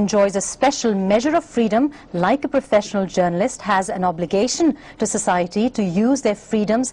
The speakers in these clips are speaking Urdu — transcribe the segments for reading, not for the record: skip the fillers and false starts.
enjoys a special measure of freedom like a professional journalist has an obligation to society to use their freedoms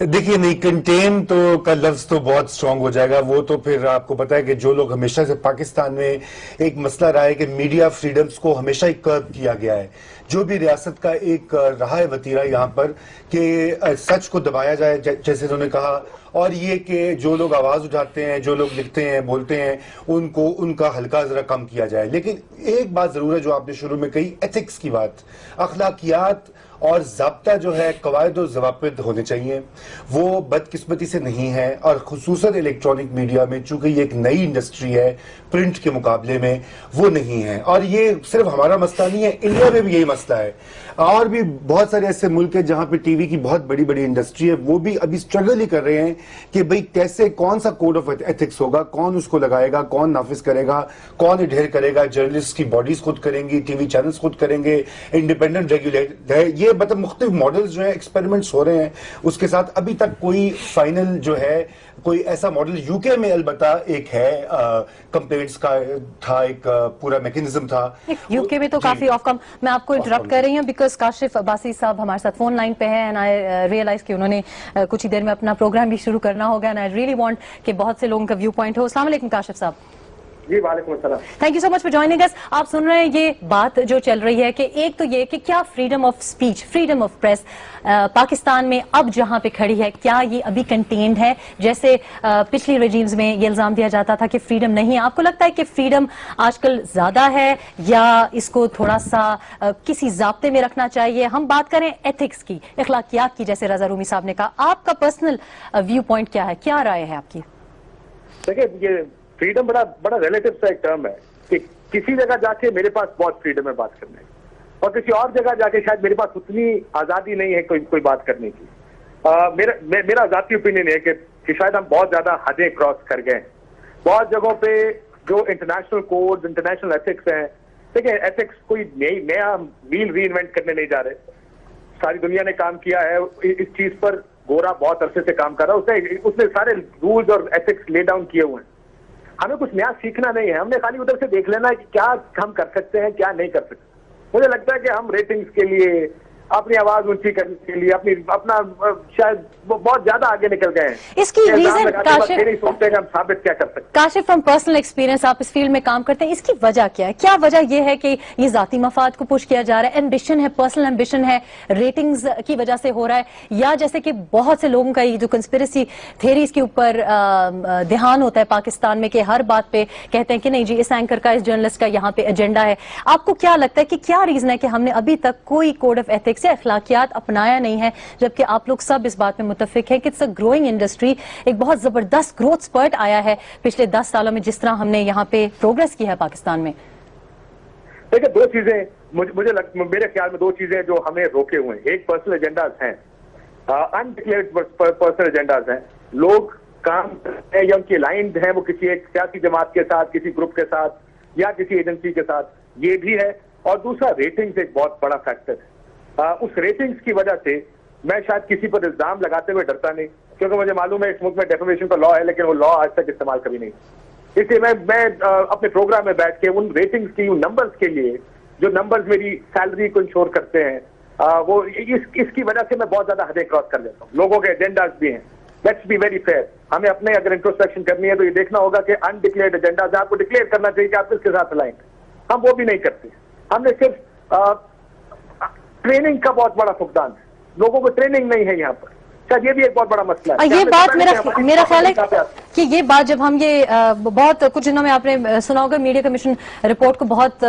دیکھیے نہیں، کنٹین تو کا لفظ تو بہت سٹرونگ ہو جائے گا. وہ تو پھر آپ کو پتا ہے کہ جو لوگ ہمیشہ سے پاکستان میں ایک مسئلہ رہا ہے کہ میڈیا فریڈمز کو ہمیشہ ہی کرب کیا گیا ہے. جو بھی ریاست کا ایک رہا ہے وتیرہ یہاں پر کہ سچ کو دبایا جائے جیسے انہوں نے کہا، اور یہ کہ جو لوگ آواز اٹھاتے ہیں، جو لوگ لکھتے ہیں، بولتے ہیں، ان کا ہلکا ذرا کم کیا جائے. لیکن ایک بات ضرور ہے جو آپ نے شروع میں کہی، ایتھکس کی بات، اخلاقیات اور ضابطہ جو ہے، قواعد و ضوابط ہونے چاہیے. وہ بدقسمتی سے نہیں ہے، اور خصوصاً الیکٹرانک میڈیا میں چونکہ یہ ایک نئی انڈسٹری ہے پرنٹ کے مقابلے میں، وہ نہیں ہے. اور یہ صرف ہمارا مسئلہ نہیں ہے، انڈیا میں بھی یہی مسئلہ ہے. اور بھی بہت سارے ایسے ملک ہیں جہاں پہ ٹی وی کی بہت بڑی بڑی انڈسٹری ہے، وہ بھی ابھی اسٹرگل ہی کر رہے ہیں کہ بھئی کیسے، کون سا کوڈ آف ایتھکس ہوگا، کون اس کو لگائے گا، کون نافذ کرے گا، کون اڈھیر کرے گا. جرنلسٹ کی باڈیز خود کریں گی، ٹی وی چینلز خود کریں گے، انڈیپینڈنٹ ریگولیٹر ہے. یہ مطلب مختلف ماڈلز جو ہیں، ایکسپیریمنٹس ہو رہے ہیں. اس کے ساتھ ابھی تک کوئی فائنل جو ہے، کوئی ایسا ماڈل یو کے میں البتہ ایک ہے، کمپلینٹس کا تھا، ایک پورا میکینزم تھا. یو کے میں تو کافی آف کم. میں آپ کو انٹرپٹ کر رہی ہوں بیکاز کاشف عباسی صاحب ہمارے ساتھ فون لائن پہ ہے، اینڈ آئی ریئلائز کہ انہوں نے کچھ ہی دیر میں اپنا پروگرام بھی شروع کرنا ہوگا، اینڈ آئی ریئلی وانٹ کہ بہت سے لوگوں کا ویو پوائنٹ ہو. السلام علیکم کاشف صاحب. جی وعلیکم السلام. Thank you so much for joining us. آپ سن رہے ہیں یہ بات جو چل رہی ہے کہ ایک تو یہ کہ کیا freedom of speech, freedom of press Pakistan میں اب جہاں پہ کھڑی ہے، کیا یہ ابھی کنٹینڈ ہے؟ جیسے پچھلی ریجیمز میں یہ الزام دیا جاتا تھا کہ فریڈم نہیں ہے. آپ کو لگتا ہے کہ فریڈم آج کل زیادہ ہے یا اس کو تھوڑا سا کسی ضابطے میں رکھنا چاہیے؟ ہم بات کریں ایتھکس کی، اخلاقیات کی، جیسے رضا رومی صاحب نے کہا. آپ کا پرسنل ویو پوائنٹ کیا ہے، کیا رائے ہے آپ کی؟ دیکھیں، یہ فریڈم بڑا ریلیٹو سا ایک ٹرم ہے کہ کسی جگہ جا کے میرے پاس بہت فریڈم ہے بات کرنے کی، اور کسی اور جگہ جا کے شاید میرے پاس اتنی آزادی نہیں ہے کوئی بات کرنے کی. میرا ذاتی اوپینین ہے کہ شاید ہم بہت زیادہ حدیں کراس کر گئے ہیں. بہت جگہوں پہ جو انٹرنیشنل کوڈز، انٹرنیشنل ایتھکس ہیں، دیکھیں ایتھکس کوئی نیا ویل ری انوینٹ کرنے نہیں جا رہے. ساری دنیا نے کام کیا ہے اس چیز پر. گورا بہت عرصے سے کام کر رہا ہے، اس نے سارے رولز اور ایتھکس لے ڈاؤن کیے ہوئے ہیں. ہمیں کچھ نیا سیکھنا نہیں ہے، ہم نے خالی ادھر سے دیکھ لینا ہے کہ کیا ہم کر سکتے ہیں، کیا نہیں کر سکتے. مجھے لگتا ہے کہ ہم ریٹنگز کے لیے، اپنی آواز اونچی کرنے کے لیے، اپنا شاید بہت زیادہ آگے نکل گئے ہیں. اس کی ریزن کاشف، سوچتے کہ ہم ثابت کیا کر سکتے ہیں. کاشف فرام پرسنل ایکسپیرینس، آپ اس فیلڈ میں کام کرتے ہیں، اس کی وجہ کیا ہے؟ کیا وجہ یہ ہے کہ یہ ذاتی مفاد کو پش کیا جا رہا ہے، ایمبیشن ہے، پرسنل ایمبیشن ہے، ریٹنگز کی وجہ سے ہو رہا ہے، یا جیسے کہ بہت سے لوگوں کا یہ جو کنسپیریسی تھیریز کے اوپر دھیان ہوتا ہے پاکستان میں کہ ہر بات پہ کہتے ہیں کہ نہیں جی اس اینکر کا، اس جرنلسٹ کا یہاں پہ ایجنڈا ہے. آپ کو کیا لگتا ہے کہ کیا ریزن ہے کہ ہم نے ابھی تک کوئی کوڈ آف ایتھکس یا اخلاقیات اپنایا نہیں ہے، جبکہ آپ لوگ سب اس بات میں متفق ہیں کہ اٹس اے گروئنگ انڈسٹری، ایک بہت زبردست گروتھ سپرٹ آیا ہے پچھلے 10 سالوں میں جس طرح ہم نے یہاں پہ پروگریس کی ہے پاکستان میں؟ دیکھیں، دو چیزیں میرے خیال میں، دو چیزیں جو ہمیں روکے ہوئے ہیں. ایک پرسنل ایجنڈاز ہیں، انڈکلیئرڈ پرسنل ایجنڈاز ہیں. لوگ کام کرتے ہیں یا ان کی الائنڈ ہیں وہ کسی ایک سیاسی جماعت کے ساتھ، کسی گروپ کے ساتھ یا کسی ایجنسی کے ساتھ، یہ بھی ہے. اور دوسرا ریٹنگز ایک بہت بڑا فیکٹر ہے. اس ریٹنگز کی وجہ سے میں شاید کسی پر الزام لگاتے ہوئے ڈرتا نہیں، کیونکہ مجھے معلوم ہے اس ملک میں ڈیفیمیشن کا لا ہے، لیکن وہ لا آج تک استعمال کبھی نہیں. اس لیے میں اپنے پروگرام میں بیٹھ کے ان ریٹنگز کی، ان نمبرز کے لیے جو نمبرز میری سیلری کو انشور کرتے ہیں، وہ اس کی وجہ سے میں بہت زیادہ حدیں کراس کر لیتا ہوں. لوگوں کے ایجنڈاز بھی ہیں. Let's be very fair. ہمیں اپنے اگر انٹروسپیکشن کرنی ہے تو یہ دیکھنا ہوگا کہ انڈکلیئرڈ ایجنڈاز آپ کو ڈکلیئر کرنا چاہیے کہ آپ کس کے ساتھ الائن ہیں. ہم وہ بھی نہیں کرتے. ہم نے صرف ٹریننگ کا بہت بڑا فقدان ہے. لوگوں کو ٹریننگ نہیں ہے یہاں پر. شاید یہ بھی ایک بہت بڑا مسئلہ ہے. یہ بات میرا خیال ہے کہ یہ بات جب ہم یہ بہت کچھ دنوں میں آپ نے سنا ہوگا میڈیا کمیشن رپورٹ کو بہت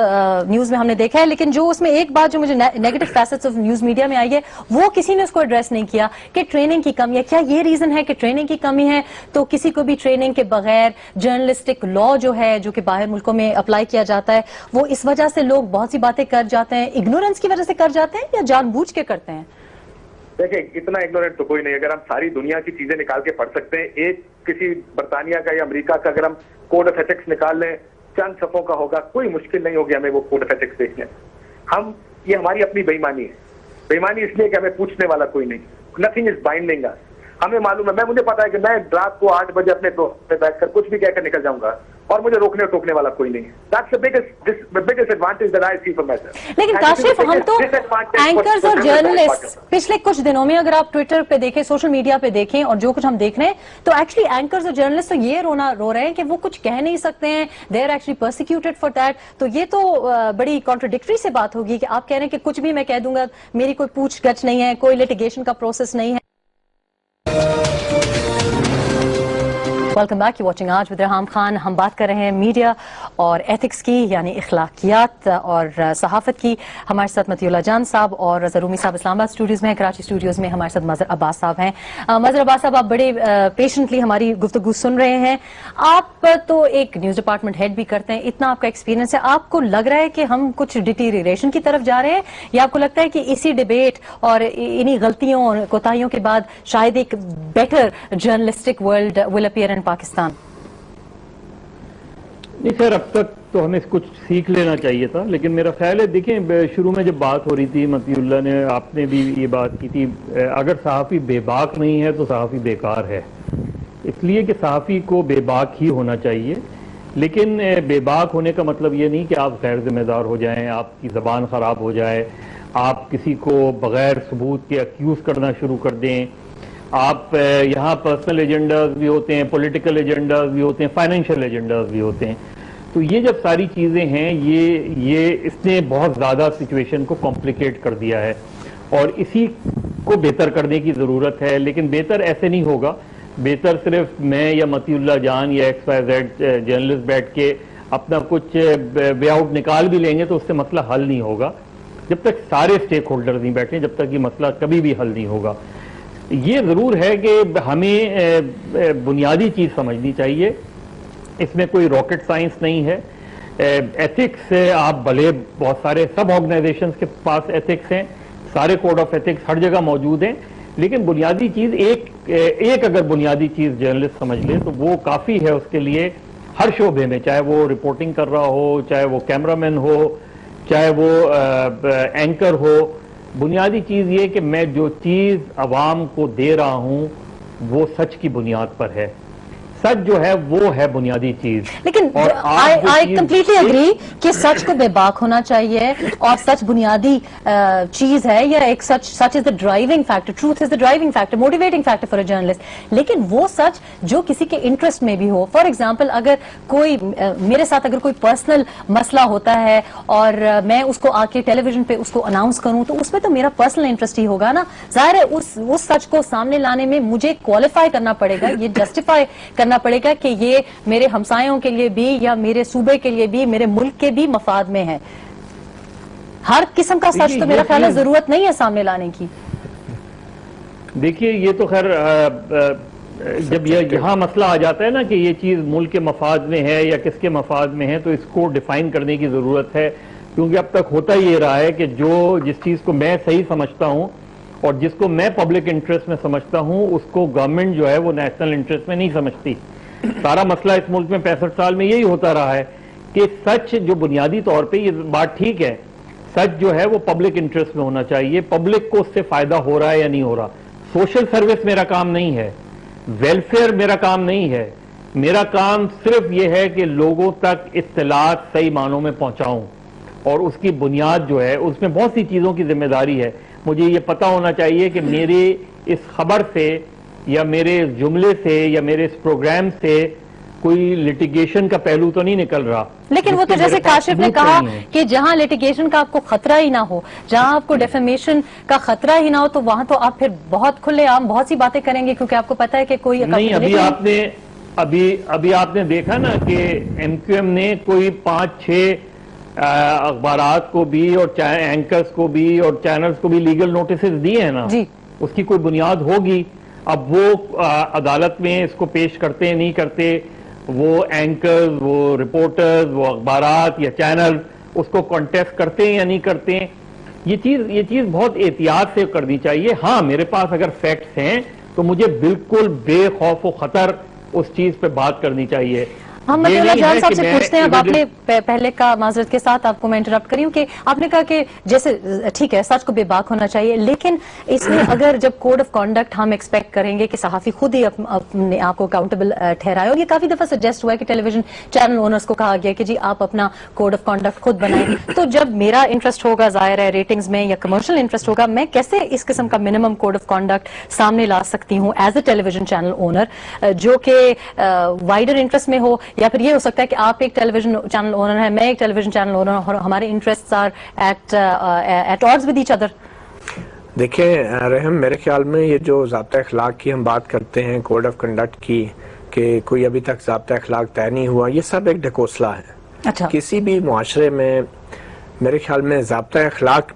نیوز میں ہم نے دیکھا ہے، لیکن جو اس میں ایک بات جو مجھے negative facets of news media میں آئی ہے وہ کسی نے اس کو ایڈریس نہیں کیا کہ ٹریننگ کی کمی ہے. کیا یہ ریزن ہے کہ ٹریننگ کی کمی ہے تو کسی کو بھی ٹریننگ کے بغیر جرنلسٹک لا جو ہے جو کہ باہر ملکوں میں اپلائی کیا جاتا ہے وہ اس وجہ سے لوگ بہت سی باتیں کر جاتے ہیں، اگنورینس کی وجہ سے کر جاتے ہیں یا جان بوجھ کے کرتے ہیں؟ دیکھیں، اتنا اگنورینٹ تو کوئی نہیں. اگر ہم ساری دنیا کی چیزیں نکال کے پڑھ سکتے ہیں، ایک کسی برطانیہ کا یا امریکہ کا اگر ہم کوڈ آف ایتھکس نکال لیں، چند صفوں کا ہوگا، کوئی مشکل نہیں ہوگی ہمیں وہ کوڈ آف ایتھکس دیکھنے. یہ ہماری اپنی بےایمانی ہے. بےایمانی اس لیے کہ ہمیں پوچھنے والا کوئی نہیں. نتھنگ از بائنڈنگ اس. ہمیں معلوم ہے، مجھے پتا ہے کہ میں رات کو 8 بجے اپنے دوست سے بیٹھ کر کچھ بھی کہہ کر نکل جاؤں گا اور مجھے روکنے اور ٹوکنے والا کوئی نہیں ہے. That's the biggest advantage that I see for myself. لیکن کاشف ہم تو اینکرز اور جرنلسٹ پچھلے کچھ دنوں میں اگر آپ ٹویٹر پہ دیکھیں سوشل میڈیا پہ دیکھیں اور جو کچھ ہم دیکھ رہے ہیں تو ایکچولی اینکرز اور جرنلسٹ تو یہ رو رہے ہیں کہ وہ کچھ کہہ نہیں سکتے ہیں, they are actually persecuted for that. تو یہ تو بڑی کانٹرڈکٹری سے بات ہوگی کہ آپ کہہ رہے ہیں کہ کچھ بھی میں کہہ دوں گا, میری کوئی پوچھ گچھ نہیں ہے, کوئی لیٹیگیشن کا پروسیس نہیں ہے. ویلکم بیک, یو واچنگ آج ود ریحام خان. ہم بات کر رہے ہیں میڈیا اور ایتھکس کی, یعنی اخلاقیات اور صحافت کی. ہمارے ساتھ مطیع اللہ جان صاحب اور رضا رومی صاحب اسلام آباد اسٹوڈیوز میں ہیں. کراچی اسٹوڈیوز میں ہمارے ساتھ مظہر عباس صاحب ہیں. مظہر عباس صاحب, آپ بڑے پیشنٹلی ہماری گفتگو سن رہے ہیں. آپ تو ایک نیوز ڈپارٹمنٹ ہیڈ بھی کرتے ہیں, اتنا آپ کا ایکسپیرینس ہے. آپ کو لگ رہا ہے کہ ہم کچھ ڈیٹیریشن کی طرف جا رہے ہیں, یا آپ کو لگتا ہے کہ اسی ڈیبیٹ اور انہی غلطیوں اور کوتاہیوں کے بعد شاید ایک better journalistic world will appear in Pakistan? نہیں سر, اب تک تو ہمیں کچھ سیکھ لینا چاہیے تھا, لیکن میرا خیال ہے دیکھیں شروع میں جب بات ہو رہی تھی مطیع اللہ نے, آپ نے بھی یہ بات کی تھی, اگر صحافی بے باک نہیں ہے تو صحافی بیکار ہے. اس لیے کہ صحافی کو بے باک ہی ہونا چاہیے, لیکن بے باک ہونے کا مطلب یہ نہیں کہ آپ غیر ذمہ دار ہو جائیں, آپ کی زبان خراب ہو جائے, آپ کسی کو بغیر ثبوت کے اکیوز کرنا شروع کر دیں. آپ یہاں پرسنل ایجنڈاز بھی ہوتے ہیں, پولیٹیکل ایجنڈاز بھی ہوتے ہیں, فائنینشیل ایجنڈاز بھی ہوتے ہیں. تو یہ جب ساری چیزیں ہیں, یہ اس نے بہت زیادہ سچویشن کو کمپلیکیٹ کر دیا ہے, اور اسی کو بہتر کرنے کی ضرورت ہے. لیکن بہتر ایسے نہیں ہوگا, بہتر صرف میں یا مطیع اللہ جان یا ایکس وائی زیڈ جرنلسٹ بیٹھ کے اپنا کچھ وے آؤٹ نکال بھی لیں گے تو اس سے مسئلہ حل نہیں ہوگا. جب تک سارے اسٹیک ہولڈرز نہیں بیٹھیں, جب تک یہ مسئلہ کبھی بھی حل نہیں ہوگا. یہ ضرور ہے کہ ہمیں بنیادی چیز سمجھنی چاہیے, اس میں کوئی راکٹ سائنس نہیں ہے. ایتھکس آپ بھلے بہت سارے سب آرگنائزیشنز کے پاس ایتھکس ہیں, سارے کوڈ آف ایتھکس ہر جگہ موجود ہیں, لیکن بنیادی چیز ایک اگر بنیادی چیز جرنلسٹ سمجھ لے تو وہ کافی ہے اس کے لیے ہر شعبے میں, چاہے وہ رپورٹنگ کر رہا ہو, چاہے وہ کیمرہ مین ہو, چاہے وہ اینکر ہو. بنیادی چیز یہ کہ میں جو چیز عوام کو دے رہا ہوں وہ سچ کی بنیاد پر ہے. سچ جو ہے وہ ہے بنیادی چیز. لیکن I completely agree کہ سچ کو بے باک ہونا چاہیے, اور سچ بنیادی چیز ہے, یا ایک سچ is the driving factor, truth is the driving factor, motivating factor for a journalist. لیکن وہ سچ جو کسی کے انٹرسٹ میں بھی ہو. فار ایگزامپل, اگر کوئی میرے ساتھ اگر کوئی پرسنل مسئلہ ہوتا ہے اور میں اس کو آ کے ٹیلی ویژن پہ اس کو اناؤنس کروں تو اس میں تو میرا پرسنل انٹرسٹ ہی ہوگا نا. ظاہر ہے اس سچ کو سامنے لانے میں مجھے کوالیفائی کرنا پڑے گا, یہ جسٹیفائی کرنا پڑے گا کہ یہ میرے ہمسایوں کے لیے بھی یا میرے صوبے کے لیے بھی, میرے ملک کے بھی مفاد میں ہے. ہر قسم کا سچ تو میرا خیال ہے ضرورت نہیں ہے سامنے لانے کی. دیکھیے یہ تو خیر جب یہاں مسئلہ آ جاتا ہے نا کہ یہ چیز ملک کے مفاد میں ہے یا کس کے مفاد میں ہے, تو اس کو ڈیفائن کرنے کی ضرورت ہے. کیونکہ اب تک ہوتا یہ رہا ہے کہ جس چیز کو میں صحیح سمجھتا ہوں اور جس کو میں پبلک انٹرسٹ میں سمجھتا ہوں اس کو گورنمنٹ جو ہے وہ نیشنل انٹرسٹ میں نہیں سمجھتی. سارا مسئلہ اس ملک میں 65 سال میں یہی ہوتا رہا ہے کہ سچ جو بنیادی طور پہ, یہ بات ٹھیک ہے, سچ جو ہے وہ پبلک انٹرسٹ میں ہونا چاہیے, پبلک کو اس سے فائدہ ہو رہا ہے یا نہیں ہو رہا. سوشل سروس میرا کام نہیں ہے, ویلفیئر میرا کام نہیں ہے, میرا کام صرف یہ ہے کہ لوگوں تک اطلاعات صحیح معنوں میں پہنچاؤں, اور اس کی بنیاد جو ہے اس میں بہت سی چیزوں کی ذمہ داری ہے. مجھے یہ پتا ہونا چاہیے کہ میرے اس خبر سے یا میرے اس جملے سے یا میرے اس پروگرام سے کوئی لیٹیگیشن کا پہلو تو نہیں نکل رہا. لیکن وہ تو جیسے کاشف نے کہا کہ جہاں لیٹیگیشن کا آپ کو خطرہ ہی نہ ہو, جہاں آپ کو ڈیفیمیشن کا خطرہ ہی نہ ہو, تو وہاں تو آپ پھر بہت کھلے عام بہت سی باتیں کریں گے, کیونکہ آپ کو پتا ہے کہ کوئی نہیں. ابھی آپ نے دیکھا نا کہ ایم کیو ایم نے کوئی 5-6 اخبارات کو بھی اور اینکرز کو بھی اور چینلز کو بھی لیگل نوٹسز دیے ہیں نا. اس کی کوئی بنیاد ہوگی. اب وہ عدالت میں اس کو پیش کرتے ہیں نہیں کرتے, وہ اینکرز, وہ رپورٹرز, وہ اخبارات یا چینل اس کو کانٹیسٹ کرتے ہیں یا نہیں کرتے ہیں. یہ چیز بہت احتیاط سے کرنی چاہیے. ہاں میرے پاس اگر فیکٹس ہیں تو مجھے بالکل بے خوف و خطر اس چیز پہ بات کرنی چاہیے. ہم یہ نہیں جان ہے صاحب کہ سے میں پوچھتے ہیں. اب آپ نے پہلے کا معذرت کے ساتھ آپ کو میں انٹرپٹ کری ہوں کہ آپ نے کہا کہ جیسے ٹھیک ہے سچ کو بے باک ہونا چاہیے، لیکن اس میں اگر جب کوڈ آف کانڈکٹ ہم ایکسپیکٹ کریں گے کہ صحافی خود ہی اپنے آپ کو اکاؤنٹیبل ٹھہرائے، اور یہ کافی دفعہ سجیسٹ ہوا ہے کہ ٹیلی ویژن چینل اونرز کو کہا گیا کہ جی آپ اپنا کوڈ آف کانڈکٹ خود بنائیں، تو جب میرا انٹرسٹ ہوگا ظاہر ہے ریٹنگز میں یا کمرشل انٹرسٹ ہوگا، میں کیسے اس قسم کا منیمم کوڈ آف کانڈکٹ سامنے لا سکتی ہوں as a television channel owner جو کہ وائڈر انٹرسٹ میں ہو؟ یا پھر یہ ہو سکتا ہے کہ آپ ایک ٹیلی ویژن چینل اونر ہیں، میں ایک ٹیلی ویژن چینل اونر ہوں، ہمارے interest are at odds with each other. دیکھیں رحم، میرے خیال میں یہ جو ضابطہ اخلاق کی ہم بات کرتے ہیں، کوڈ آف کنڈکٹ کی، کہ کوئی ابھی تک ضابطہ اخلاق طے نہیں ہوا، یہ سب ایک ڈھکوسلہ ہے. اچھا، کسی بھی معاشرے میں میرے خیال میں ضابطہ اخلاق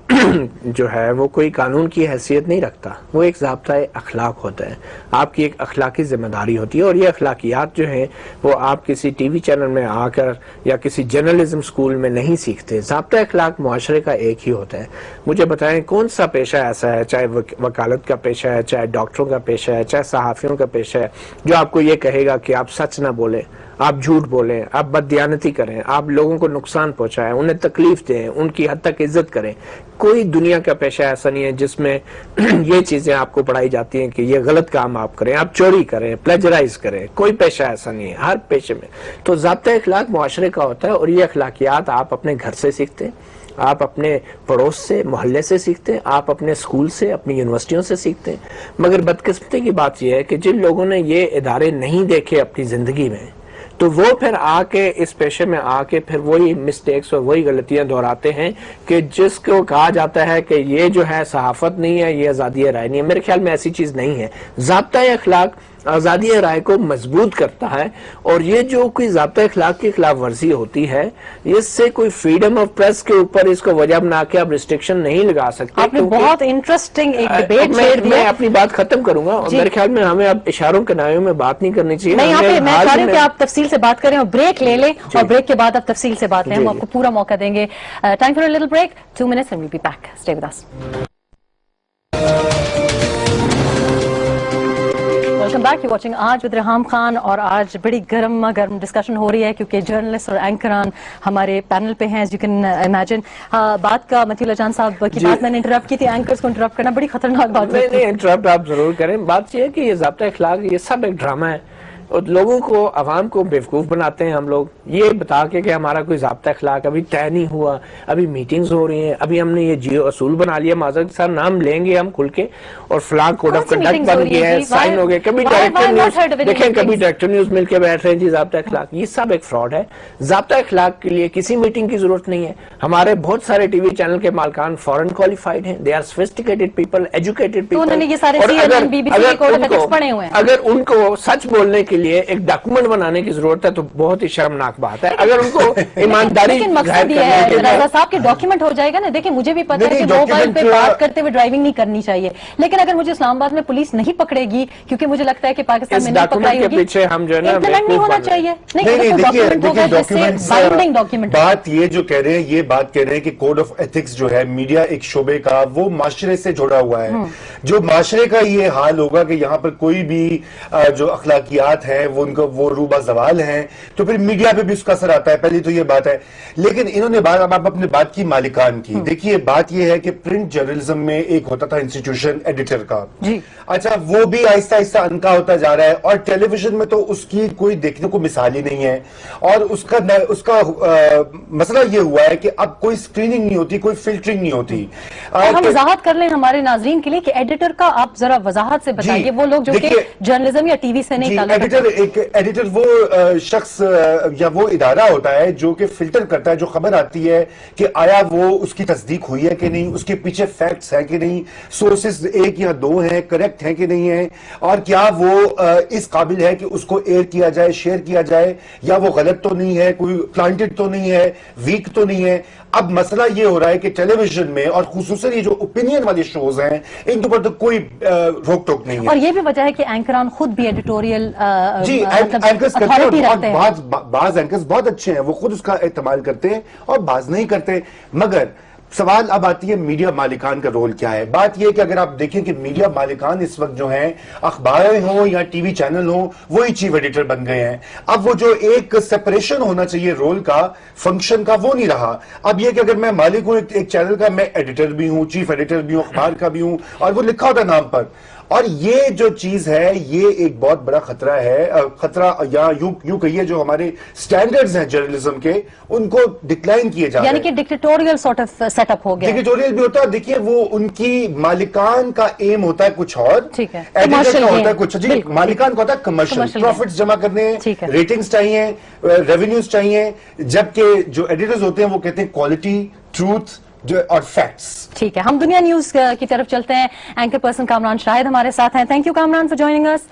جو ہے وہ کوئی قانون کی حیثیت نہیں رکھتا، وہ ایک ضابطہ اخلاق ہوتا ہے. آپ کی ایک اخلاقی ذمہ داری ہوتی ہے، اور یہ اخلاقیات جو ہیں وہ آپ کسی ٹی وی چینل میں آ کر یا کسی جرنلزم سکول میں نہیں سیکھتے. ضابطہ اخلاق معاشرے کا ایک ہی ہوتا ہے. مجھے بتائیں کون سا پیشہ ایسا ہے، چاہے وکالت کا پیشہ ہے، چاہے ڈاکٹروں کا پیشہ ہے، چاہے صحافیوں کا پیشہ ہے، جو آپ کو یہ کہے گا کہ آپ سچ نہ بولیں، آپ جھوٹ بولیں، آپ بددیانتی کریں، آپ لوگوں کو نقصان پہنچائیں، انہیں تکلیف دیں، ان کی حد تک عزت کریں. کوئی دنیا کا پیشہ ایسا نہیں ہے جس میں یہ چیزیں آپ کو پڑھائی جاتی ہیں کہ یہ غلط کام آپ کریں، آپ چوری کریں، پلیجرائز کریں. کوئی پیشہ ایسا نہیں ہے، ہر پیشے میں. تو ضابطہ اخلاق معاشرے کا ہوتا ہے، اور یہ اخلاقیات آپ اپنے گھر سے سیکھتے ہیں، آپ اپنے پڑوس سے، محلے سے سیکھتے ہیں، آپ اپنے اسکول سے، اپنی یونیورسٹیوں سے سیکھتے ہیں. مگر بدقسمتی کی بات یہ ہے کہ جن لوگوں نے یہ ادارے نہیں دیکھے اپنی زندگی میں، تو وہ پھر آ کے اس پیشے میں آ کے پھر وہی مسٹیکس اور وہی غلطیاں دہراتے ہیں کہ جس کو کہا جاتا ہے کہ یہ جو ہے صحافت نہیں ہے، یہ آزادی رائے نہیں ہے. میرے خیال میں ایسی چیز نہیں ہے. ضابطہ اخلاق آزادی رائے کو مضبوط کرتا ہے، اور یہ جو کوئی ضابطہ اخلاق کی خلاف ورزی ہوتی ہے، اس سے کوئی فریڈم آف پریس کے اوپر اس کو وجہ بنا کے آپ ریسٹرکشن نہیں لگا سکتے. آپ نے بہت انٹرسٹنگ ایک ڈیبیٹ چھیڑ دیا. میں اپنی بات ختم کروں گا، اور میرے خیال میں ہمیں اب اشاروں کنایوں میں بات نہیں کرنی چاہیے. نہیں، یہاں پہ میں چاہ رہی ہوں کہ آپ تفصیل سے بات کریں اور بریک لے لیں، اور بریک کے بعد آپ تفصیل سے بات لیں. ہم آپ کو پورا موقع دیں گے. Time for a little break, 2 minutes and we'll be back. Stay with us. Welcome back, you watching آج ود ریحام خان. اور آج بڑی گرم ڈسکشن ہو رہی ہے کیونکہ جرنلسٹ اور اینکران ہمارے پینل پہ ہیں. ایز یو کین امیجن بات کا متی اللہ جان صاحب کی بات میں نے انٹرپٹ کی تھی. اینکرز کو انٹرپٹ کرنا بڑی خطرناک بات ہے. نہیں، انٹرپٹ آپ ضرور کریں. بات یہ ہے کہ یہ ضابطہ اخلاق یہ سب ایک ڈرامہ ہے، اور لوگوں کو، عوام کو بیوقوف بناتے ہیں ہم لوگ یہ بتا کے کہ ہمارا کوئی ضابطہ اخلاق ابھی طے نہیں ہوا، ابھی میٹنگز ہو رہی ہیں، ابھی ہم نے یہ جیو اصول بنا لیا. معذرت کے ساتھ نام لیں گے ہم کھل کے، اور فلاں کوڈ آف کنڈکٹ بن گیا ہے، سائن ہو گئے. کبھی ڈائریکٹر نیوز دیکھیں، کبھی ڈائریکٹر نیوز مل کے بیٹھ رہے ہیں جی ضابطہ اخلاق. یہ سب ایک فراڈ ہے. ضابطہ اخلاق کے لیے کسی میٹنگ کی ضرورت نہیں ہے. ہمارے بہت سارے ٹی وی چینل کے مالکان فورن کوالیفائڈ ہیں، they are sophisticated people, educated people. اگر ان کو سچ بولنے کے لیے ایک ڈاکومنٹ بنانے کی ضرورت ہے تو بہت ہی شرمناک بات ہے. اگر ان کو ایمانداری، لیکن مقصد یہ ہے رضا صاحب کے ڈاکیومنٹ ہو جائے گا نا. دیکھیں مجھے بھی پتا ہے کہ موبائل پہ بات کرتے ہوئے ڈرائیونگ نہیں کرنی چاہیے، لیکن اگر مجھے اسلام آباد میں پولیس نہیں پکڑے گی کیونکہ مجھے لگتا ہے کہ پاکستان میں نہیں پکڑائی ہوگی، پیچھے ہم جو ہے نا امپلیمنٹ نہیں ہونا چاہیے. ڈاکیومنٹ بات یہ جو کہہ رہے ہیں، یہ بات کہہ رہے ہیں کہ کوڈ آف ایتھکس جو ہے میڈیا ایک شعبے کا، وہ معاشرے سے جڑا ہوا ہے. جو معاشرے کا یہ حال ہوگا کہ یہاں پر کوئی بھی جو اخلاقیات ہیں وہ ان کا وہ روبہ زوال ہیں، تو پھر میڈیا پہ بھی اس کا اثر آتا ہے. پہلی تو یہ بات ہے. لیکن انہوں نے بات، اب آپ اپنے بات کی مالکان کی دیکھیے، بات یہ ہے کہ پرنٹ جرنلزم میں ایک ہوتا تھا انسٹیٹیوشن ایڈیٹر کا، اچھا وہ بھی آہستہ آہستہ انکا ہوتا جا رہا ہے. اور ٹیلی ویژن میں تو اس کی کوئی دیکھنے کو مثال ہی نہیں ہے. اور اس کا مسئلہ یہ ہوا ہے کہ اب کوئی اسکریننگ نہیں ہوتی، کوئی فلٹرنگ نہیں ہوتی. ہم وضاحت کر لیں ہمارے ناظرین کے لیے کہ ایڈیٹر کا آپ ذرا وضاحت سے بتائیے، وہ لوگ جو کہ جرنلزم یا ٹی وی سے نہیں تعلق. ایڈیٹر وہ شخص یا وہ ادارہ ہوتا ہے جو کہ فلٹر کرتا ہے، جو خبر آتی ہے کہ آیا وہ اس کی تصدیق ہوئی ہے کہ نہیں، اس کے پیچھے فیکٹس ہیں کہ نہیں، سورسز ایک یا دو ہیں، کریکٹ ہیں کہ نہیں ہیں، اور کیا وہ اس قابل ہے کہ اس کو ایئر کیا جائے، شیئر کیا جائے، یا وہ غلط تو نہیں ہے، کوئی پلانٹڈ تو نہیں ہے، ویک تو نہیں ہے. اب مسئلہ یہ ہو رہا ہے کہ ٹیلی ویژن میں اور خصوصاً یہ جو اوپینین والے شوز ہیں ان کے اوپر تو کوئی روک ٹوک نہیں ہے. اور یہ بھی وجہ ہے کہ اینکران خود بھی ایڈیٹوریل اینکرز کرتے ہیں، بعض اینکرز بہت اچھے ہیں، وہ خود اس کا استعمال کرتے ہیں اور بعض نہیں کرتے. مگر سوال اب آتی ہے میڈیا مالکان کا رول کیا ہے. بات یہ کہ اگر آپ دیکھیں کہ میڈیا مالکان اس وقت جو ہیں اخباریں ہوں یا ٹی وی چینل ہوں وہی چیف ایڈیٹر بن گئے ہیں. اب وہ جو ایک سپریشن ہونا چاہیے رول کا فنکشن کا وہ نہیں رہا. اب یہ کہ اگر میں مالک ہوں ایک چینل کا, میں ایڈیٹر بھی ہوں, چیف ایڈیٹر بھی ہوں, اخبار کا بھی ہوں, اور وہ لکھا ہوتا نام پر. اور یہ جو چیز ہے یہ ایک بہت بڑا خطرہ ہے, خطرہ یا یوں کہیے جو ہمارے سٹینڈرڈز ہیں جرنلزم کے ان کو ڈکلائن کیے جا رہے ہیں. یعنی کہ ڈکٹیٹوریل سارٹ آف سیٹ اپ ہو گیا. ڈکٹیٹوریل بھی ہوتا ہے. دیکھیے وہ ان کی مالکان کا ایم ہوتا ہے کچھ اور, ٹھیک ہے, ایڈیٹر کا ہوتا ہے کچھ. جی مالکان کا ہوتا ہے کمرشل, پروفٹس جمع کرنے ہیں, ریٹنگز چاہیے, ریونیوز چاہیے, جبکہ جو ایڈیٹرز ہوتے ہیں وہ کہتے ہیں کوالٹی, ٹروتھ اور فیکٹس. ٹھیک ہے, ہم دنیا نیوز کی طرف چلتے ہیں. اینکر پرسن کامران شاہد ہمارے ساتھ ہیں. Thank you Kamran for joining us.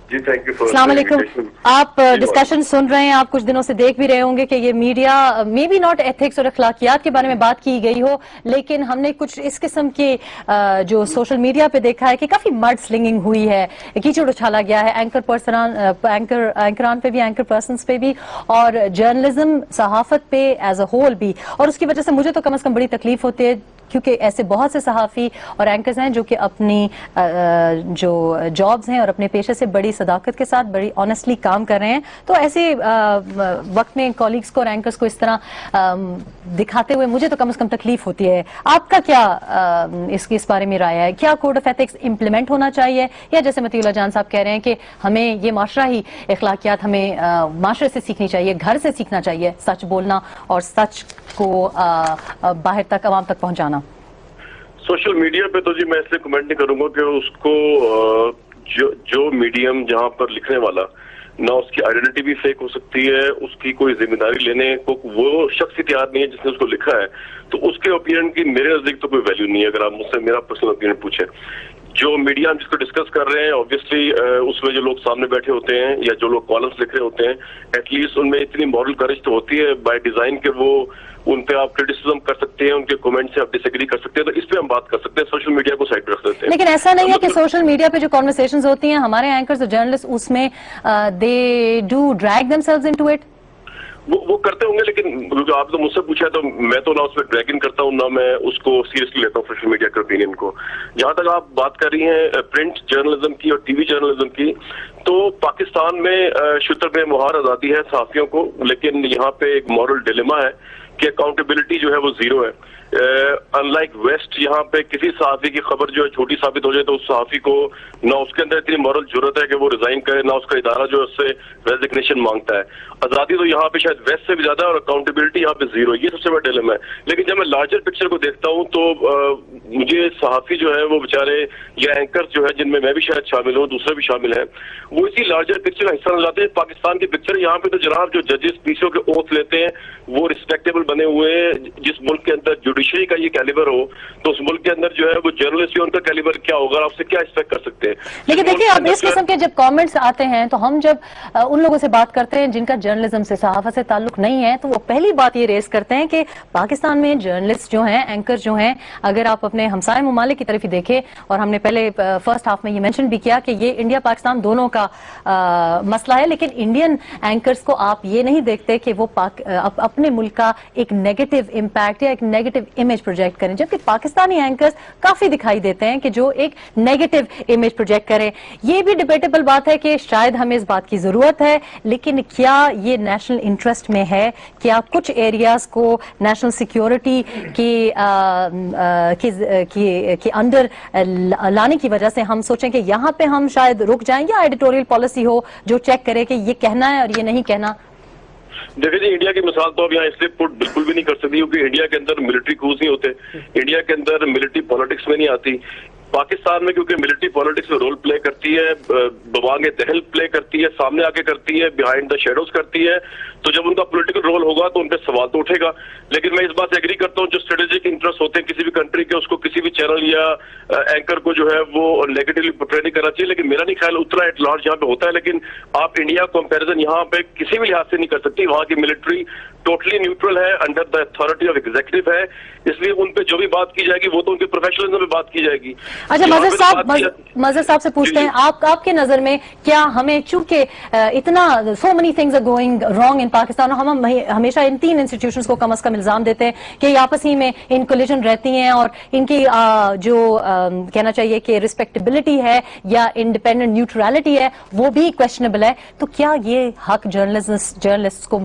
جی تھینک یو. السلام علیکم. آپ ڈسکشن سن رہے ہیں, آپ کچھ دنوں سے دیکھ بھی رہے ہوں گے کہ یہ media may be not ethics اور اخلاقیات کے بارے میں بات کی گئی ہو, لیکن ہم نے کچھ اس قسم کے جو سوشل میڈیا پہ دیکھا ہے کہ کافی مڈ سلنگنگ ہوئی ہے, کیچڑ اچھالا گیا ہے اینکران پہ بھی, اینکر پرسنس پہ بھی, اور جرنلزم صحافت پہ ایز اے ہول بھی. اور اس کی وجہ سے مجھے تو کم از کم بڑی تکلیف ہوتی ہے کیونکہ ایسے بہت سے صحافی اور اینکرز ہیں جو کہ اپنی جو جابز ہیں اور اپنے پیشے سے بڑی صداقت کے ساتھ بڑی آنیسٹلی کام کر رہے ہیں. تو ایسے وقت میں کولیگز کو اور اینکرز کو اس طرح دکھاتے ہوئے مجھے تو کم از کم تکلیف ہوتی ہے. آپ کا کیا اس بارے میں رائے ہے؟ کیا کوڈ آف ایتھکس امپلیمنٹ ہونا چاہیے, یا جیسے مطیع اللہ جان صاحب کہہ رہے ہیں کہ ہمیں یہ معاشرہ ہی اخلاقیات ہمیں معاشرے سے سیکھنی چاہیے, گھر سے سیکھنا چاہیے, سچ بولنا اور سچ کو باہر تک, عوام تک پہنچانا؟ سوشل میڈیا پہ تو جی میں اس لیے کمنٹ نہیں کروں گا کہ اس کو جو میڈیم جہاں پر لکھنے والا نہ اس کی آئیڈینٹی بھی فیک ہو سکتی ہے, اس کی کوئی ذمہ داری لینے کو وہ شخص ہی تیار نہیں ہے جس نے اس کو لکھا ہے, تو اس کے اوپینین کی میرے نزدیک تو کوئی ویلیو نہیں ہے. اگر آپ مجھ سے میرا پرسنل اوپینین پوچھیں, جو میڈیا ہم جس کو ڈسکس کر رہے ہیں آبویسلی اس میں جو لوگ سامنے بیٹھے ہوتے ہیں یا جو لوگ کالمس لکھ رہے ہوتے ہیں, ایٹ لیسٹ ان میں اتنی مورل کریج تو ہوتی ہے بائی ڈیزائن کہ وہ ان پہ آپ کرٹیسزم کر سکتے ہیں, ان کے کمنٹ سے آپ ڈس ایگری کر سکتے ہیں, تو اس پہ ہم بات کر سکتے ہیں. سوشل میڈیا کو سائڈ پہ رکھ دیتے ہیں. لیکن ایسا نہیں ہے کہ سوشل میڈیا پہ جو کانورسیشنز ہوتی ہیں ہمارے اینکرز اور جرنلسٹ اس میں they do drag them selves into it? وہ کرتے ہوں گے, لیکن کیونکہ آپ تو مجھ سے پوچھا تو میں تو نہ اس پہ ڈریگن کرتا ہوں نہ میں اس کو سیریسلی لیتا ہوں سوشل میڈیا کے اوپینین کو. جہاں تک آپ بات کر رہی ہیں پرنٹ جرنلزم کی اور ٹی وی جرنلزم کی, تو پاکستان میں شتر بے مہار آزادی ہے صحافیوں کو, لیکن یہاں پہ ایک مورل ڈیلیما ہے کہ اکاؤنٹیبلٹی جو ہے وہ زیرو ہے. ان لائک ویسٹ یہاں پہ کسی صحافی کی خبر جو ہے چھوٹی ثابت ہو جائے تو اس صحافی کو نہ اس کے اندر اتنی مورل جرت ہے کہ وہ ریزائن کرے, نہ اس کا ادارہ جو ہے اس سے ریزگنیشن مانگتا ہے. آزادی تو یہاں پہ شاید ویسٹ سے بھی زیادہ ہے اور اکاؤنٹیبلٹی یہاں پہ زیرو. یہ سب سے بڑا ڈیلیما ہے. لیکن جب میں لارجر پکچر کو دیکھتا ہوں تو مجھے صحافی جو ہے وہ بیچارے یا اینکر جو ہے جن میں بھی شاید شامل ہوں, دوسرے بھی شامل ہیں, وہ اسی لارجر پکچر کا حصہ نہ لاتے ہیں. پاکستان کی پکچر یہاں پہ تو جناب جو ججز پی سی او کے اوتھ لیتے ہیں وہ رسپیکٹیبل بنے ہوئے ہیں. جس ملک کے اندر جوڈیشری کا یہ کیلیبر ہو تو اس ملک کے اندر جو ہے وہ جرنلسٹ ان کا کیلیبر کیا ہوگا, آپ سے کیا ایکسپیکٹ کر سکتے ہیں. لیکن دیکھیں اب اس قسم کے جب کامنٹس آتے ہیں تو ہم جب ان لوگوں سے بات کرتے ہیں جن کا جرنلزم سے صحافت سے تعلق نہیں ہے, تو وہ پہلی بات یہ ریز کرتے ہیں کہ پاکستان میں جرنلسٹ جو ہیں, اینکر جو ہیں, اگر آپ اپنے ہمسائے ممالک کی طرف ہی دیکھیں, اور ہم نے پہلے فرسٹ ہاف میں یہ مینشن بھی کیا کہ یہ انڈیا پاکستان دونوں کا مسئلہ ہے, لیکن انڈین اینکرز کو آپ یہ نہیں دیکھتے کہ وہ اپنے ملک کا ایک نیگیٹو امپیکٹ یا ایک نیگیٹو امیج پروجیکٹ کریں, جبکہ پاکستانی اینکرز کافی دکھائی دیتے ہیں کہ جو ایک نیگیٹو امیج پروجیکٹ کریں. یہ بھی ڈیبیٹیبل بات ہے کہ شاید ہمیں اس بات کی ضرورت ہے, لیکن کیا یہ نیشنل انٹرسٹ میں ہے؟ کیا کچھ ایریاز کو نیشنل سیکیورٹی کے انڈر لانے کی وجہ سے ہم سوچیں کہ یہاں پہ ہم شاید رک جائیں, یا ایڈیٹوریل پالیسی ہو جو چیک کرے کہ یہ کہنا ہے اور یہ نہیں کہنا؟ دیکھیں جی, انڈیا کی مثال تو اب یہاں اس لیے پٹ بالکل بھی نہیں کر سکتی کیونکہ انڈیا کے اندر ملٹری کوز نہیں ہوتے, انڈیا کے اندر ملٹری پالیٹکس میں نہیں آتی. پاکستان میں کیونکہ ملٹری پالیٹکس میں رول پلے کرتی ہے, بوانگ دہل پلے کرتی ہے, سامنے آ کے کرتی ہے, بیہائنڈ دا شیڈوز کرتی ہے, تو جب ان کا پولیٹیکل رول ہوگا تو ان پہ سوال تو اٹھے گا. لیکن میں اس بات سے ایگری کرتا ہوں جو اسٹریٹجک انٹرسٹ ہوتے ہیں کسی بھی کنٹری کے, اس کو کسی بھی چینل یا اینکر کو جو ہے وہ نیگیٹولی پورٹری نہیں کرنا چاہیے. لیکن میرا نہیں خیال اتنا ایٹ لارج یہاں پہ ہوتا ہے. لیکن آپ انڈیا کمپیریزن یہاں پہ کسی بھی لحاظ سے نہیں کر سکتی. وہاں کی ملٹری ٹوٹلی نیوٹرل ہے, under the authority of executive ہے, اس لیے ان پہ جو بھی بات کی جائے گی وہ تو ان کے پروفیشنلزم پہ بات کی جائے گی. اچھا مظہر صاحب سے پوچھتے ہیں, آپ کے نظر میں کیا ہمیں, چونکہ اتنا so many things are going wrong in Pakistan, اور ہم ہمیشہ ان 3 انسٹیٹیوشنز کو کم از کم الزام دیتے ہیں کہ یہ آپس ہی میں ان کولیجن رہتی ہیں اور ان کی جو کہنا چاہیے کہ رسپیکٹیبلٹی ہے یا انڈیپینڈنٹ نیوٹرلٹی ہے وہ بھی کویشچنبل ہے, تو کیا یہ حق جرنلسٹ کو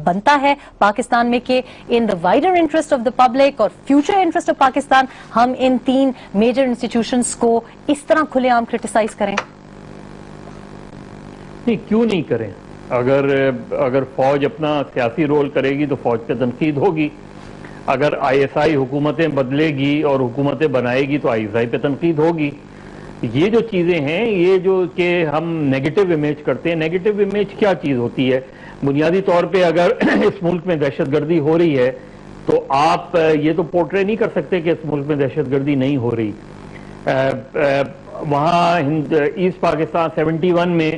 بنتا ہے پاکستان میں کہ in the wider interest of the public اور فیوچر انٹرسٹ آف پاکستان ہم ان 3 میجر انسٹیٹیوشنز کو اس طرح کھلے عام کرٹیسائز کریں؟ نہیں, کیوں نہیں کریں. اگر فوج اپنا سیاسی رول کرے گی تو فوج پہ تنقید ہوگی, اگر ISI حکومتیں بدلے گی اور حکومتیں بنائے گی تو ISI پہ تنقید ہوگی. یہ جو چیزیں ہیں, یہ جو کہ ہم نیگیٹو امیج کرتے ہیں, نیگیٹو امیج کیا چیز ہوتی ہے؟ بنیادی طور پہ اگر اس ملک میں دہشت گردی ہو رہی ہے تو آپ یہ تو پورٹرے نہیں کر سکتے کہ اس ملک میں دہشت گردی نہیں ہو رہی. وہاں ایسٹ پاکستان 71 میں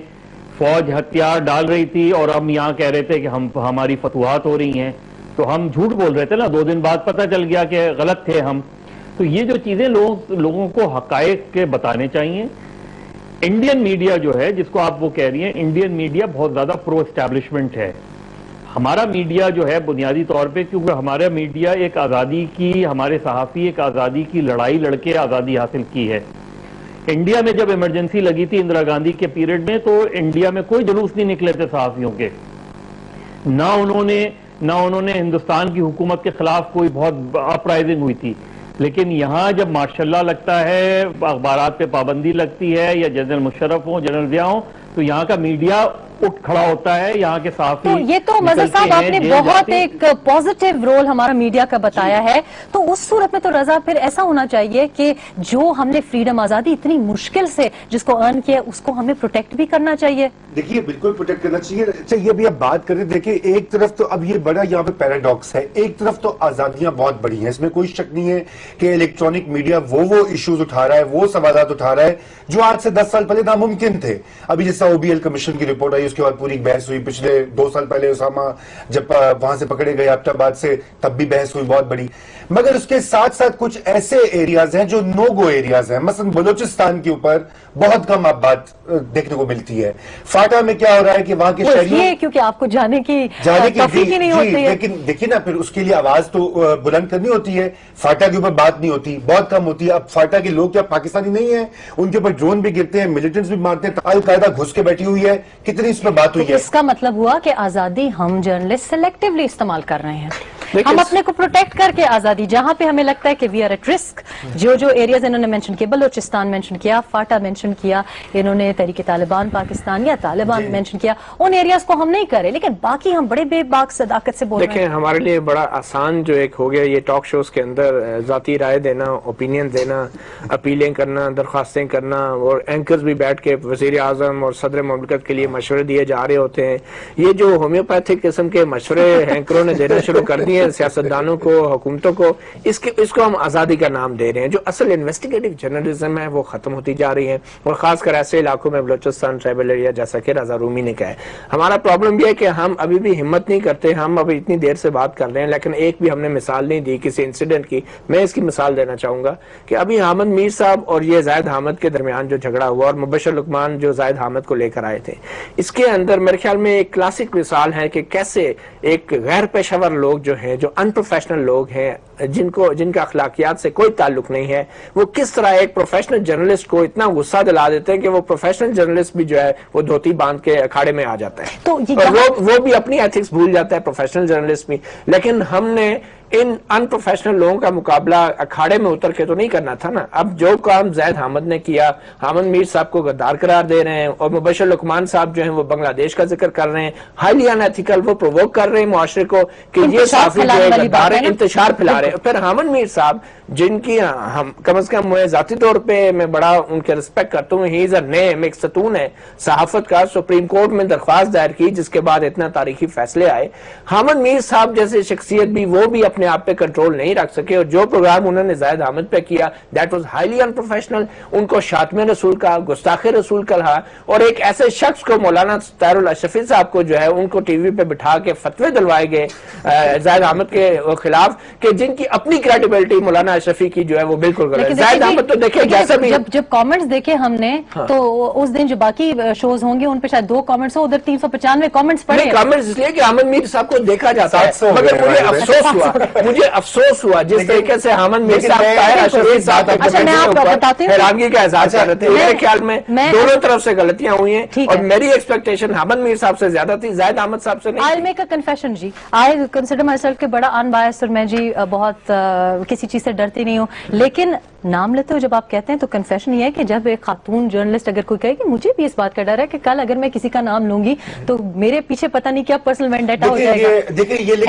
فوج ہتھیار ڈال رہی تھی اور ہم یہاں کہہ رہے تھے کہ ہماری فتوحات ہو رہی ہیں, تو ہم جھوٹ بول رہے تھے نا, 2 دن بعد پتہ چل گیا کہ غلط تھے ہم. تو یہ جو چیزیں لوگوں کو حقائق کے بتانے چاہیے. انڈین میڈیا جو ہے, جس کو آپ وہ کہہ رہی ہیں, انڈین میڈیا بہت زیادہ پرو اسٹیبلشمنٹ ہے. ہمارا میڈیا جو ہے بنیادی طور پہ, کیونکہ ہمارا میڈیا ایک آزادی کی, ہمارے صحافی ایک آزادی کی لڑائی لڑ کے آزادی حاصل کی ہے. انڈیا میں جب ایمرجنسی لگی تھی اندرا گاندھی کے پیریڈ میں, تو انڈیا میں کوئی جلوس نہیں نکلے تھے صحافیوں کے, نہ انہوں نے ہندوستان کی حکومت کے خلاف کوئی بہت اپرائزنگ ہوئی تھی. لیکن یہاں جب مارشاء اللہ لگتا ہے, اخبارات پہ پابندی لگتی ہے, یا جنرل مشرف ہوں, جنرل ضیاء ہوں, تو یہاں کا میڈیا اٹھ کھڑا ہوتا ہے, یہاں کے صحافی. تو یہ تو مظہر صاحب آپ نے بہت ایک پازیٹیو رول ہمارا میڈیا کا بتایا ہے, تو اس صورت میں تو رضا پھر ایسا ہونا چاہیے کہ جو ہم نے فریڈم, آزادی اتنی مشکل سے جس کو ارن کیا, اس کو ہمیں پروٹیکٹ بھی کرنا چاہیے. دیکھیے بالکل پروٹیکٹ کرنا چاہیے. اچھا یہ ابھی آپ بات کریں, دیکھیں ایک طرف تو اب یہ بڑا یہاں پہ پیراڈاکس ہے, ایک طرف تو آزادیاں بہت بڑی ہیں, اس میں کوئی شک نہیں ہے کہ الیکٹرانک میڈیا وہ ایشوز اٹھا رہا ہے, وہ سوالات اٹھا رہا ہے جو آج سے 10 سال پہلے ناممکن تھے. ابھی جیسا OBL کمیشن کی رپورٹ آئی, اس کے بعد پوری بحث ہوئی. پچھلے 2 سال پہلے اسامہ جب وہاں سے پکڑے گئے آبٹ آباد سے, تب بھی بحث ہوئی بہت بڑی. مگر اس کے ساتھ ساتھ کچھ ایسے ایریاز ہیں جو نو گو ایریاز ہیں. مثلا بلوچستان کے اوپر بہت کم اب بات دیکھنے کو ملتی ہے. فاٹا میں کیا ہو رہا ہے کہ وہاں کے شہریوں, کیونکہ آپ کو جانے کی توفیق ہی نہیں ہوتی ہے. لیکن دیکھیے نا, پھر اس کے لیے آواز تو بلند کرنی ہوتی ہے. فاٹا کے اوپر بات نہیں ہوتی, بہت کم ہوتی ہے. اب فاٹا کے لوگ کیا پاکستانی نہیں ہیں؟ ان کے اوپر ڈرون بھی گرتے ہیں, ملیٹنٹس بھی مارتے ہیں, القاعدہ گھس کے بیٹھی ہوئی ہے. کتنی اس پر بات ہوئی ہے. اس کا مطلب ہوا کہ آزادی ہم جرنلسٹ سلیکٹیولی استعمال کر رہے ہیں. ہم اپنے کو پروٹیکٹ کر کے آزادی, جہاں پہ ہمیں لگتا ہے کہ وی آر ایٹ رسک, جو ایریاز انہوں نے مینشن کیا, بلوچستان مینشن کیا, فاٹا مینشن کیا, انہوں نے تحریک طالبان پاکستان یا طالبان مینشن کیا, ان ایریاز کو ہم نہیں کرے, لیکن باقی ہم بڑے بے باک صداقت سے بول رہے ہیں. دیکھیں ہمارے لیے بڑا آسان جو ایک ہو گیا یہ ٹاک شوز کے اندر ذاتی رائے دینا, اوپینین دینا, اپیلیں کرنا, درخواستیں کرنا, اور اینکرز بھی بیٹھ کے وزیر اعظم اور صدر مملکت کے لیے مشورے دیے جا رہے ہوتے ہیں. یہ جو ہومیوپیتھک قسم کے مشورے اینکروں نے دینا شروع کر دیے سیاستدانوں کو, حکومتوں کو, اس کو ہم آزادی کا نام دے رہے ہیں. جو اصل انویسٹیگیٹو جرنلزم ہے وہ ختم ہوتی جا رہی ہے, اور خاص کر ایسے علاقوں میں بلوچستان ٹرائبل ایریا جیسا کہ رضا رومی نے کہا ہے. ہمارا پرابلم یہ ہے کہ ہم ابھی بھی ہمت نہیں کرتے, ہم ابھی اتنی دیر سے بات کر رہے ہیں لیکن ایک بھی ہم نے مثال نہیں دی کسی انسیڈنٹ کی. میں اس کی مثال دینا چاہوں گا کہ ابھی حامد میر صاحب اور یہ زاہد حامد کے درمیان جو جھگڑا ہوا, اور مبشر لقمان جو زاہد حامد کو لے کر آئے تھے, اس کے اندر میرے خیال میں ایک کلاسک مثال ہے کہ کیسے ایک غیر پیشہ ور لوگ جو ہیں, جو ان پروفیشنل لوگ ہیں, جن کا اخلاقیات سے کوئی تعلق نہیں ہے, وہ کس طرح ایک پروفیشنل جرنلسٹ کو اتنا غصہ دلا دیتے ہیں کہ وہ پروفیشنل جرنلسٹ بھی جو ہے وہ دھوتی باندھ کے اکھاڑے میں آ جاتا ہے, اور وہ بھی اپنی ایتھکس بھول جاتا ہے, پروفیشنل جرنلسٹ بھی. لیکن ہم نے ان ان پروفیشنل لوگوں کا مقابلہ اکھاڑے میں اتر کے تو نہیں کرنا تھا نا. اب جو کام زید حامد نے کیا, حامد میر صاحب کو غدار قرار دے رہے ہیں, اور مبشر لقمان صاحب جو ہیں وہ بنگلہ دیش کا ذکر کر رہے ہیں, ہائیلی ان ایتھیکل, وہ پرووک کر رہے ہیں معاشرے کو کہ یہ صحافی جو ہے غدار ہیں, انتشار پھیلا رہے ہیں. پھر حامد میر صاحب جن کی ہم کم از کم ذاتی طور پہ میں بڑا ان کے رسپیکٹ کرتا ہوں, ہی از اے نیم, ایک ستون ہے صحافت کا, سپریم کورٹ میں درخواست دائر کی جس کے بعد اتنا تاریخی فیصلے آئے. حامد میر صاحب جیسے شخصیت بھی, وہ بھی اپنے آپ پہ کنٹرول نہیں رکھ سکے, اور جو پروگرام انہوں نے زاہد احمد پہ کیا that was highly unprofessional. ان کو شاتم رسول کا, گستاخ رسول کہا, اور ایک ایسے شخص کو مولانا طاہر الاشرفی صاحب کو جو ہے ان کو ٹی وی پہ بٹھا کے فتوے دلوائے گئے زاہد احمد کے خلاف, کہ جن کی اپنی کریڈیبلٹی مولانا اشرفی کی جو ہے وہ بالکل غلط ہے. زاہد احمد تو دیکھیں جیسا بھی جب کامنٹس دیکھے ہم نے تو اس دن جو باقی شوز ہوں گے ان پہ شاید 2 کامنٹس ہو, ادھر 395 کامنٹس پڑے. کامنٹس اس لیے کہ احمد میر صاحب کو دیکھا جاتا ہے, مگر مجھے افسوس ہوا جس طریقے سے احمد میر صاحب طاہر الاشرفی صاحب حیرانگی کا احساس کر رہے تھے. میرے خیال میں دونوں طرف سے غلطیاں ہوئی ہیں, اور میری ایکسپیکٹیشن احمد میر صاحب سے زیادہ تھی, زاہد احمد صاحب سے نہیں. I'll make a confession G, I consider myself کہ بڑا unbiased, اور میں جی بہت کسی چیز سے ڈرتی نہیں ہوں, لیکن نام لیتے ہو جب آپ کہتے ہیں تو کنفیشن یہ ہے کہ جب ایک خاتون جرنلسٹ اگر کوئی کہے کہ مجھے بھی اس بات کا ڈر ہے کہ کل اگر میں کسی کا نام لوں گی تو میرے پیچھے پتہ نہیں کیا پرسنل وینڈیٹا ہو جائے گا.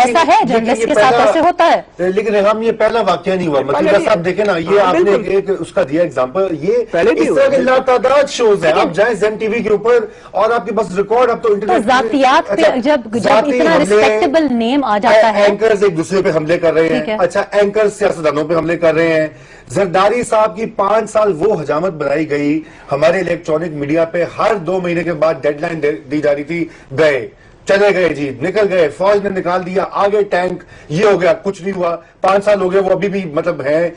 ایسا ہے جرنلسٹ کے ساتھ, ایسے ہوتا ہے. لیکن ریحام یہ پہلا واقعہ نہیں ہوا. مطلب صاحب دیکھیں نا, یہ آپ نے ایک اس کا دیا ایگزامپل, یہ اس طرح کے لاتعداد شوز ہیں. آپ جائیں زین ٹی وی کے اوپر اور آپ کے پاس ریکارڈ, اب تو انٹرنیٹ ذاتیات پہ جب اتنا ریسپیکٹیبل نیم آ جاتا ہے, اینکرز ایک دوسرے پہ حملے کر رہے ہیں. اچھا, اینکرز سیاستدانوں پہ حملے کر رہے ہیں. زرداری صاحب کی 5 سال وہ حجامت بنائی گئی ہمارے الیکٹرانک میڈیا پہ, ہر 2 مہینے کے بعد ڈیڈ لائن دی جا رہی تھی, گئے چلے گئے جی, نکل گئے, فوج نے نکال دیا, آگے ٹینک, یہ ہو گیا, کچھ نہیں ہوا. 5 سال ہو گئے, وہ ابھی بھی مطلب ہیں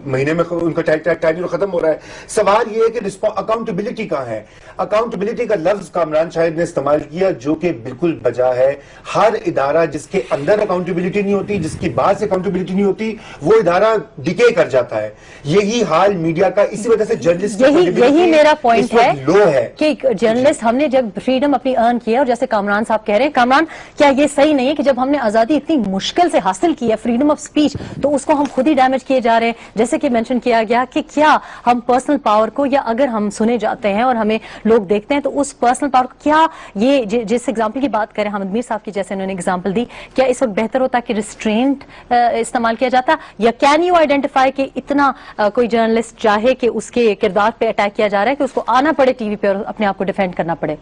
مہینے میں ان کا ٹینیور ختم ہو رہا ہے. سوال یہ ہے کہ اکاؤنٹیبلٹی کہاں ہے؟ اکاؤنٹیبلٹی کا لفظ کامران شاہد نے استعمال کیا جو کہ بالکل بجا ہے. ہر ادارہ جس کے اندر اکاؤنٹیبلٹی نہیں ہوتی, جس کی بعد سے اکاؤنٹیبلٹی نہیں ہوتی, وہ ادارہ ڈکے کر جاتا ہے. یہی حال میڈیا کا, اسی وجہ سے جرنلسٹ یہی میرا پوائنٹ لو ہے کہ جرنلسٹ ہم نے جب فریڈم اپنی ارن کیا, اور جیسے کامران صاحب کہہ رہے ہیں, کامران کیا یہ صحیح نہیں ہے کہ جب ہم نے آزادی اتنی مشکل سے حاصل کی ہے, فریڈم آف سپیچ, تو اس کو ہم خود ہی ڈیمیج کیے جا رہے ہیں؟ جیسے کہ مینشن کیا گیا کہ کیا ہم پرسنل پاور کو, یا اگر ہم سنے جاتے ہیں اور ہمیں لوگ دیکھتے ہیں تو اس پرسنل پاور کو, کیا یہ جس ایگزامپل کی بات کریں حامد میر صاحب کی جیسے انہوں نے ایگزامپل دی, کیا اس وقت بہتر ہوتا کہ ریسٹرینٹ استعمال کیا جاتا, یا کین یو آئیڈینٹیفائی کہ اتنا کوئی جرنلسٹ چاہے کہ اس کے کردار پہ اٹیک کیا جا رہا ہے کہ اس کو آنا پڑے ٹی وی پہ اور اپنے آپ کو ڈیفینڈ کرنا پڑے؟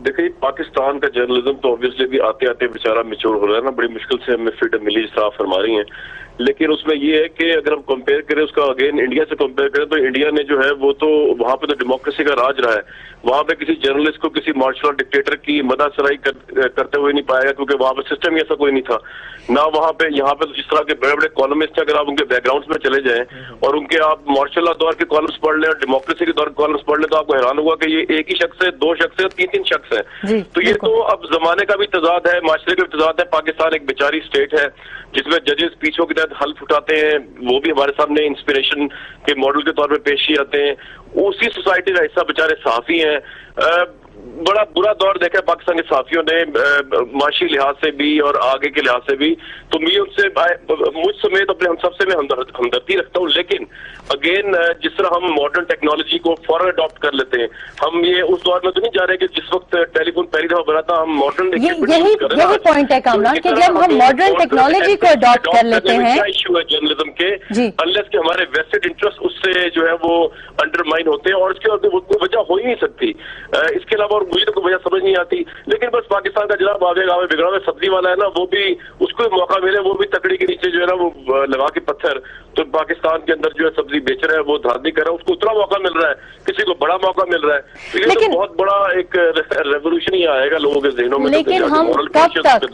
دیکھیے, پاکستان کا جرنلزم تو اوبیسلی بھی آتے آتے بیچارہ میچور ہو رہا ہے نا, بڑی مشکل سے ہمیں فریڈم ملی جس طرح آپ فرما رہی ہیں. لیکن اس میں یہ ہے کہ اگر ہم کمپیئر کریں اس کا اگین انڈیا سے کمپیئر کریں تو انڈیا نے جو ہے وہ تو وہاں پہ تو ڈیموکریسی کا راج رہا ہے. وہاں پہ کسی جرنلسٹ کو کسی مارشل ڈکٹیٹر کی مدح سرائی کرتے ہوئے نہیں پایا گا, کیونکہ وہاں پہ سسٹم ہی ایسا کوئی نہیں تھا. نہ وہاں پہ, یہاں پہ جس طرح کے بڑے بڑے کالمسٹ ہیں, اگر آپ ان کے بیک گراؤنڈس میں چلے جائیں اور ان کے آپ مارشل لا دور کے کالمس پڑھ لیں اور ڈیموکریسی کے دور کے کالمس پڑھ لیں, تو آپ کو حیران ہوگا کہ یہ ایک ہی شخص ہے, 2 شخص ہے, 3 شخص ہیں. تو یہ تو اب زمانے کا بھی تضاد ہے, معاشرے کا بھی تضاد ہے. پاکستان ایک بیچاری اسٹیٹ ہے جس میں ججز پیچھوں کی تحت حلف اٹھاتے ہیں, وہ بھی ہمارے سامنے انسپریشن کے ماڈل کے طور پہ پیش ہی آتے ہیں. اسی سوسائٹی کا حصہ بیچارے صحافی ہیں. بڑا برا دور دیکھا ہے پاکستان کے صحافیوں نے, معاشی لحاظ سے بھی اور آگے کے لحاظ سے بھی. تو میں ان سے, مجھ سمیت اپنے ہم سب سے میں ہمدردی رکھتا ہوں. لیکن اگین جس طرح ہم ماڈرن ٹیکنالوجی کو فوراً اڈاپٹ کر لیتے ہیں, ہم یہ اس دور میں تو نہیں جا رہے کہ جس وقت ٹیلی فون پہلی دفعہ بنا تھا ہم ماڈرن, یہی پوائنٹ ہے کامران کہ جب ہم ماڈرن ٹیکنالوجی کو اڈاپٹ کر لیتے ہیں, کیا ایشو ہے جرنلزم کے, انلیس کہ ہمارے ویسٹڈ انٹرسٹ اس سے جو ہے وہ انڈرمائن ہوتے ہیں, اور اس کی کوئی وجہ ہو ہی نہیں سکتی. اس کے علاوہ اور مجھے تو کوئی وجہ سمجھ نہیں آتی. لیکن بس پاکستان کا جناب آگے گاہ میں بگڑا ہوا سبزی والا ہے نا, وہ بھی اس کو موقع ملے, وہ بھی تکڑی کے نیچے جو ہے نا وہ لگا کے پتھر, تو پاکستان کے اندر جو ہے سبزی بیچ رہا ہے, وہ دھاندلی کر رہا ہے, اس کو اتنا موقع مل رہا ہے, کسی کو بڑا موقع مل رہا ہے. تو یہ تو بہت بڑا ایک ریولیوشن ہی آئے گا لوگوں کے ذہنوں میں. لیکن ہم کب تک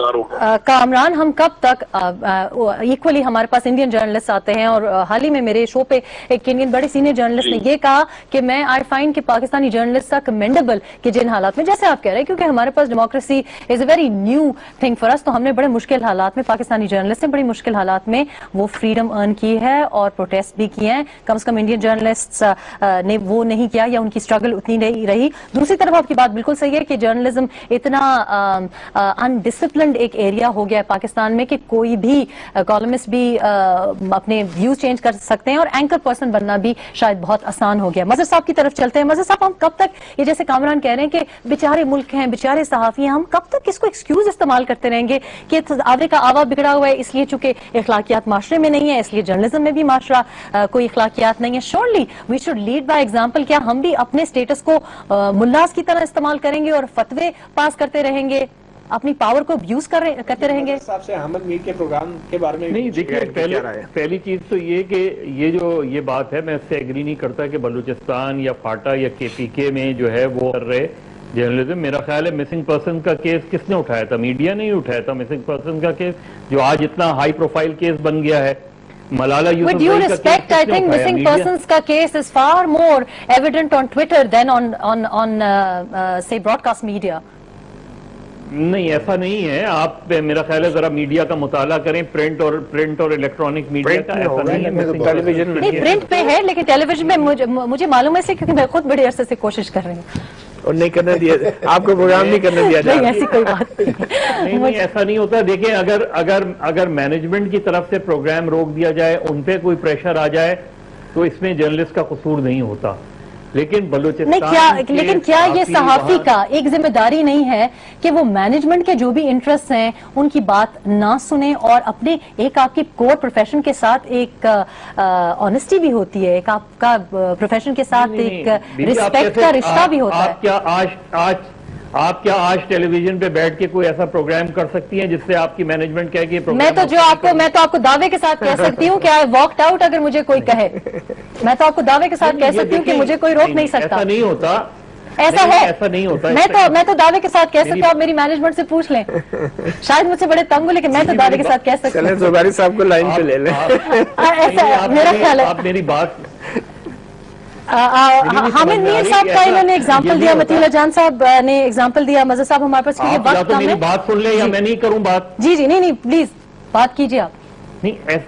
کامران, ہم کب تک ایکولی ہمارے پاس انڈین جرنلسٹ آتے ہیں, اور حال ہی میں میرے شو پہ ایک انڈین بڑے سینئر جرنلسٹ نے یہ کہا کہ میں آئی فائنڈ کہ پاکستانی جرنلسٹ کا کمینڈیبل کہ جن حالات میں, جیسے آپ کہہ رہے ہیں, کیونکہ ہمارے پاس democracy is a very new thing for us, تو ہم نے بڑے مشکل حالات میں, پاکستانی جرنلسٹ نے بڑی مشکل حالات میں وہ فریڈم ارن کی ہے اور پروٹیسٹ بھی کیے ہیں. کم سے کم انڈین جرنلسٹ نے وہ نہیں کیا, یا ان کی اسٹرگل اتنی نہیں رہی. دوسری طرف آپ کی بات بالکل صحیح ہے کہ جرنلزم اتنا انڈسپلنڈ ایک ایریا ہو گیا ہے پاکستان میں کہ کوئی بھی کالمسٹ بھی اپنے ویوز چینج کر سکتے ہیں, اور اینکر پرسن بننا بھی شاید بہت آسان ہو گیا. مظہر صاحب کی طرف چلتے ہیں. مظہر صاحب, ہم کب تک یہ, جیسے کامران کہہ رہے ہیں کہ بیچارے ملک ہیں, بیچارے صحافی ہیں, ہم کب تک اس کو ایکسکیوز استعمال کرتے رہیں گے کہ آوے کا آوا بگڑا ہوا ہے, اس لیے چونکہ اخلاقیات معاشرے میں نہیں ہے, اس لیے جرنلزم میں بھی معاشرہ کوئی اخلاقیات نہیں ہے. Surely we should lead by example. کیا ہم بھی اپنے اسٹیٹس کو ملاز کی طرح استعمال کریں گے اور فتوے پاس کرتے رہیں گے؟ اپنی پاور کو ابیوز کرتے رہیں گے؟ صاحب سے احمد میر کے پروگرام کے بارے میں نہیں دیکھیے، پہلی چیز تو یہ کہ یہ بات ہے، میں اس سے ایگری نہیں کرتا کہ بلوچستان یا فاٹا یا کے پی کے میں جو ہے وہ کر رہے جرنلزم. میرا خیال ہے مسنگ پرسن کا کیس کس نے اٹھایا تھا؟ میڈیا نہیں اٹھایا تھا مسنگ پرسن کا کیس، جو آج اتنا ہائی پروفائل کیس بن گیا ہے. Malala With due respect, I think missing persons کا case is far more evident on Twitter than on say broadcast media. نہیں ایسا نہیں ہے. آپ میرا خیال ہے ذرا میڈیا کا مطالعہ کریں، پرنٹ اور الیکٹرانک میڈیا کا. ایسا نہیں ہے ٹیلی ویژن میں نہیں، پرنٹ پہ ہے لیکن ٹیلی ویژن میں مجھے معلوم ہے اس لیے کیونکہ میں خود بڑے عرصے سے کوشش کر رہی ہوں. اور نہیں کرنے دیا، آپ کو پروگرام نہیں کرنے دیا جائے. نہیں ایسی کوئی بات نہیں. نہیں ایسا نہیں ہوتا. دیکھیں اگر مینجمنٹ کی طرف سے پروگرام روک دیا جائے، ان پہ کوئی پریشر آ جائے تو اس میں جرنلسٹ کا قصور نہیں ہوتا. لیکن لیکن کیا یہ صحافی کا ایک ذمہ داری نہیں ہے کہ وہ مینجمنٹ کے جو بھی انٹرسٹ ہیں ان کی بات نہ سنیں، اور اپنے ایک آپ کی کور پروفیشن کے ساتھ ایک آنیسٹی بھی ہوتی ہے، ایک آپ کا پروفیشن کے ساتھ ایک ریسپیکٹ کا رشتہ بھی ہوتا ہے. آپ کیا آج ٹیلی ویژن پہ بیٹھ کے کوئی ایسا پروگرام کر سکتی ہیں جس سے آپ کی مینجمنٹ کہے کہ میں تو آپ کو دعوے کے ساتھ کہہ سکتی ہوں کہ آئی واکڈ آؤٹ اگر مجھے کوئی کہے. میں تو آپ کو دعوے کے ساتھ کہہ سکتی ہوں کہ مجھے کوئی روک نہیں سکتا. ایسا نہیں ہوتا. ایسا ہے، ایسا نہیں ہوتا. میں تو دعوے کے ساتھ کہہ سکتی ہوں. آپ میری مینجمنٹ سے پوچھ لیں، شاید مجھ سے بڑے تنگ ہو لیکن میں تو دعوے کے ساتھ کہہ سکتی ہوں. چلیں زباری صاحب کو لائن پہ لے لیں. ایسا میرا خیال ہے. آپ میری بات حامد میر صاحب کا انہوں نے ایگزامپل دیا، متی اللہ جان صاحب نے ایگزامپل دیا، مظہر صاحب ہمارے پاس کیونکہ وقت کم ہے. میری بات سن لیں یا میں نہیں کروں بات؟ جی نہیں پلیز بات کیجیے آپ. نہیں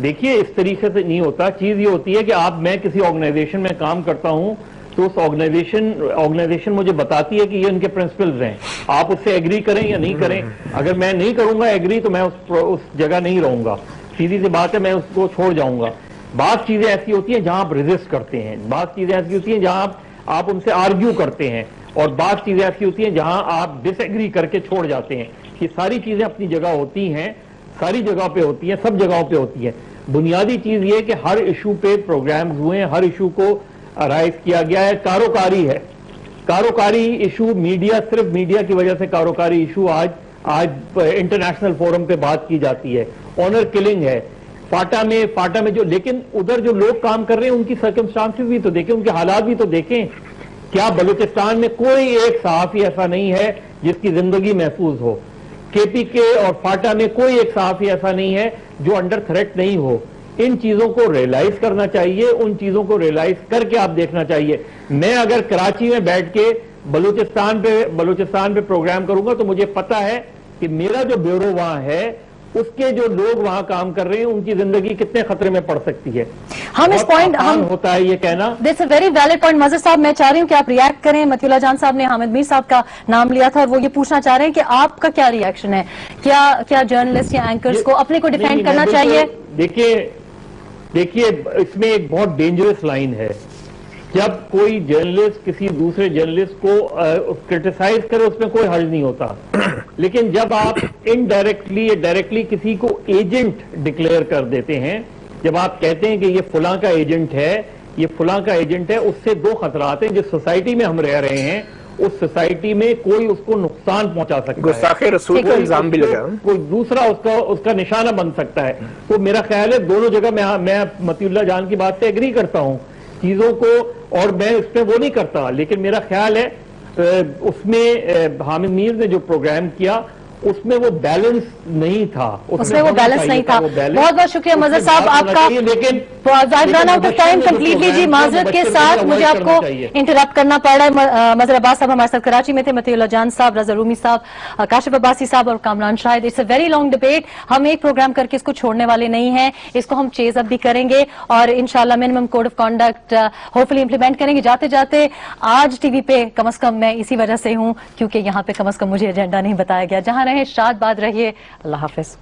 دیکھیے اس طریقے سے نہیں ہوتا. چیز یہ ہوتی ہے کہ میں کسی آرگنائزیشن میں کام کرتا ہوں تو اس آرگنائزیشن مجھے بتاتی ہے کہ یہ ان کے پرنسپلز ہیں. آپ اس سے ایگری کریں یا نہیں کریں. اگر میں نہیں کروں گا ایگری تو میں اس جگہ نہیں رہوں گا. سیدھی سی بات ہے، میں اس کو چھوڑ جاؤں گا. بعض چیزیں ایسی ہوتی ہیں جہاں آپ ریزسٹ کرتے ہیں، بعض چیزیں ایسی ہوتی ہیں جہاں آپ ان سے آرگیو کرتے ہیں، اور بعض چیزیں ایسی ہوتی ہیں جہاں آپ ڈس ایگری کر کے چھوڑ جاتے ہیں. یہ ساری چیزیں اپنی جگہ ہوتی ہیں، ساری جگہ پہ ہوتی ہیں، سب جگہوں پہ ہوتی ہیں. بنیادی چیز یہ کہ ہر ایشو پہ پروگرامز ہوئے ہیں، ہر ایشو کو رائز کیا گیا ہے. کاروکاری ہے، کاروکاری ایشو میڈیا، صرف میڈیا کی وجہ سے کاروکاری ایشو آج انٹرنیشنل فورم پہ بات کی جاتی ہے. آنر کلنگ ہے فاٹا میں جو، لیکن ادھر جو لوگ کام کر رہے ہیں ان کی سرکمسٹانسز بھی تو دیکھیں، ان کے حالات بھی تو دیکھیں. کیا بلوچستان میں کوئی ایک صحافی ایسا نہیں ہے جس کی زندگی محفوظ ہو؟ کے پی کے اور فاٹا میں کوئی ایک صحافی ایسا نہیں ہے جو انڈر تھریٹ نہیں ہو. ان چیزوں کو ریئلائز کرنا چاہیے، ان چیزوں کو ریئلائز کر کے آپ دیکھنا چاہیے. میں اگر کراچی میں بیٹھ کے بلوچستان پہ پروگرام کروں گا تو مجھے پتا ہے کہ میرا جو بیورو وہاں ہے، اس کے جو لوگ وہاں کام کر رہے ہیں، ان کی زندگی کتنے خطرے میں پڑ سکتی ہے. ہم اس پوائنٹ ہوتا ہے یہ کہنا. دس اے ویری ویلڈ پوائنٹ. مظہر صاحب میں چاہ رہی ہوں کہ آپ ریئیکٹ کریں. متی اللہ جان صاحب نے حامد میر صاحب کا نام لیا تھا اور وہ یہ پوچھنا چاہ رہے ہیں کہ آپ کا کیا ری ایکشن ہے. کیا جرنلسٹ یا اینکرز کو اپنے کو ڈیفینڈ کرنا چاہیے؟ دیکھیے اس میں ایک بہت ڈینجرس لائن ہے. جب کوئی جرنلسٹ کسی دوسرے جرنلسٹ کو کرٹیسائز کرے اس میں کوئی حرج نہیں ہوتا، لیکن جب آپ انڈائریکٹلی یا ڈائریکٹلی کسی کو ایجنٹ ڈکلیئر کر دیتے ہیں، جب آپ کہتے ہیں کہ یہ فلاں کا ایجنٹ ہے، یہ فلاں کا ایجنٹ ہے، اس سے دو خطرات ہیں. جس سوسائٹی میں ہم رہ رہے ہیں اس سوسائٹی میں کوئی اس کو نقصان پہنچا سکتا ہے، گستاخی رسول کا الزام بھی لگا، کوئی دوسرا اس کا نشانہ بن سکتا ہے. تو میرا خیال ہے دونوں جگہ میں متی اللہ جان کی بات سے ایگری کرتا ہوں چیزوں کو، اور میں اس پہ وہ نہیں کرتا. لیکن میرا خیال ہے اس میں حامد میر نے جو پروگرام کیا اس میں وہ بیلنس نہیں تھا. اس میں وہ بیلنس نہیں تھا. بہت بہت شکریہ مظہر صاحب آپ کا. لیکن ٹائم کمپلیٹلی جی معذرت کے ساتھ مجھے آپ کو انٹرپٹ کرنا پڑ رہا ہے. مظہر عباس صاحب ہمارے ساتھ کراچی میں تھے، متی اللہ جان صاحب، رضا رومی صاحب، کاشف عباسی صاحب اور Kamran Shahid. It's a very long debate. ہم ایک پروگرام کر کے اس کو چھوڑنے والے نہیں ہیں، اس کو ہم چیز اپ بھی کریں گے اور انشاءاللہ minimum code of conduct hopefully implement کریں گے. جاتے جاتے آج ٹی وی پہ کم از کم میں اسی وجہ سے ہوں کیونکہ یہاں پہ کم از کم مجھے ایجنڈا نہیں بتایا گیا. جہاں رہیں شاد باد رہیے. اللہ حافظ.